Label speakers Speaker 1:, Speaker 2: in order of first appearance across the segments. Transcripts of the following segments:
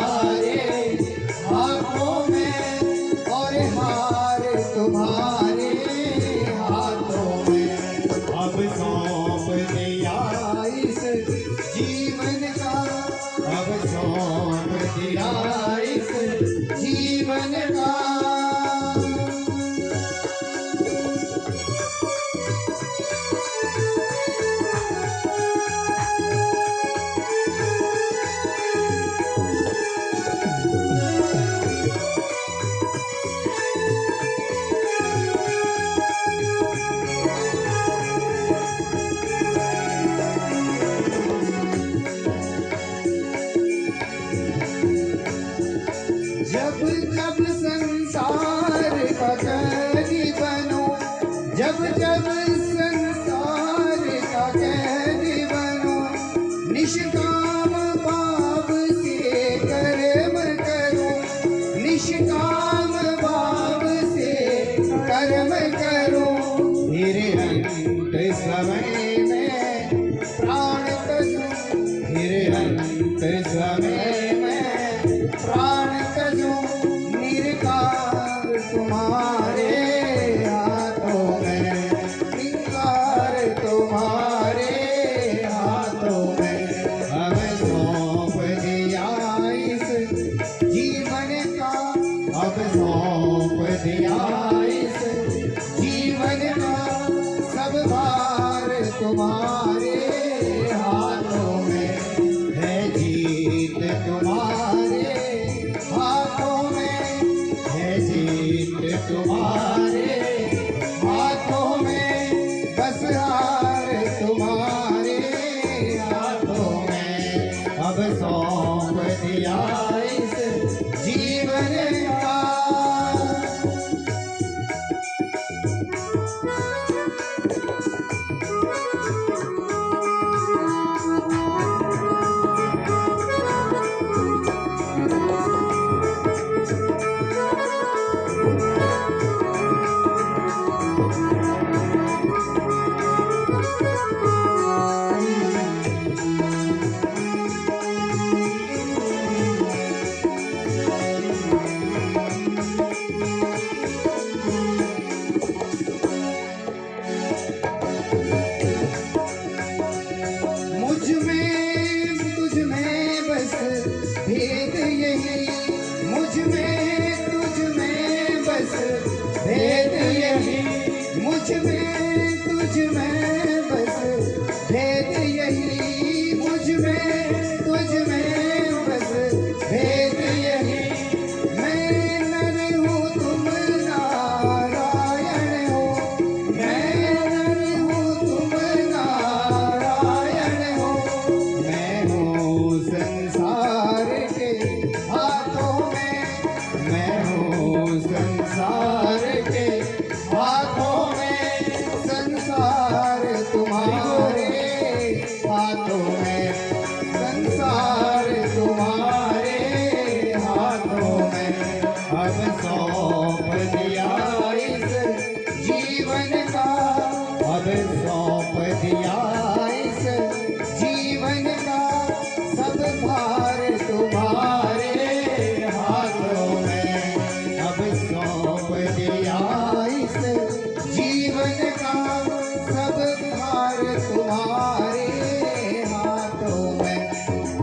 Speaker 1: तुम्हारे हाथों में और हार तुम्हारे हाथों में। अब सौंप दिया इस जीवन का, अब सौंप दिया इस जीवन का। जब जब संसार का कैदी बनूं, जब जब संसार का कैदी बनूं, निष्काम भाव से कर्म करूं, निष्काम भाव से कर्म करूं। मेरे अंत समय में प्राण तजूं, मेरे अंत समय में प्राण निर्कार तुम्हारे हाथों में, निर्कार तुम्हारे हाथों में। अब सौंप दिया इस जीवन का, अब सौंप दिया इस जीवन का। सब भार तुम्हारे हाथों में है, जीत तुम्हारे हाथों में है, जीत तुम्हारे हाथों में। बस हार तुम्हारे हाथों में। अब सौंप दिया इस जीवन का। भेद यही, मुझ में तुझ में बस भेद यही, मुझ में तुझ में बस भेद यही, मुझ में तुझ में बस भेद यही। मैं नर हूँ तुम नारायण हो, मैं नर हूँ तुम नारायण हो। मैं हूँ संसार के हाथों में, मैं हूँ संसार के हाथों में। संसार तुम्हारे हाथों में, संसार तुम्हारे हाथों में। अब सौंप दिया इस जीवन का, अब सौंप दिया इस जीवन का। सब भार तुम्हारे हाथों में, अब सौंप दिया इस जीवन का। सब भार तुम्हारे हाथों में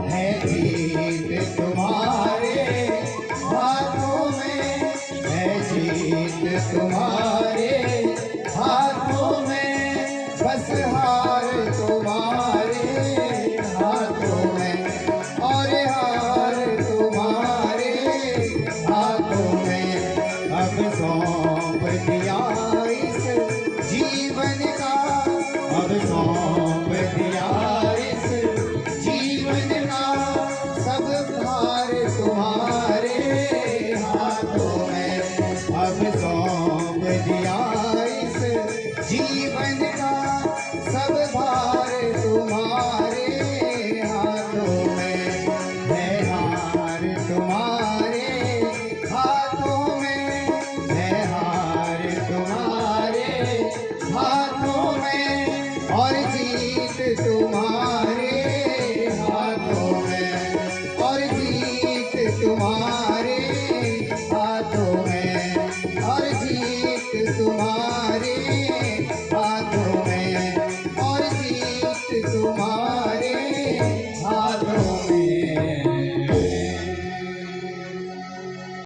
Speaker 1: है, जीत तुम्हारे हाथों में है, जीत तुम्हारे हाथों में। बस हार तुम्हारे हाथों में और हार तुम्हारे हाथों में। अब सौंप दिया इस जीवन का, अब सौंप दिया इस जीवन का। सब भार तुम्हारे हाथों में, अब सौंप दिया इस जीवन का। सब भार तुम्हारे हाथों में है, हार तुम्हारे हाथों में है, हार तुम्हारे हाथों में और जीत तुम्हारे हाथों में, और जीत तुम्हारे हाथों में और जीत तुम्हारे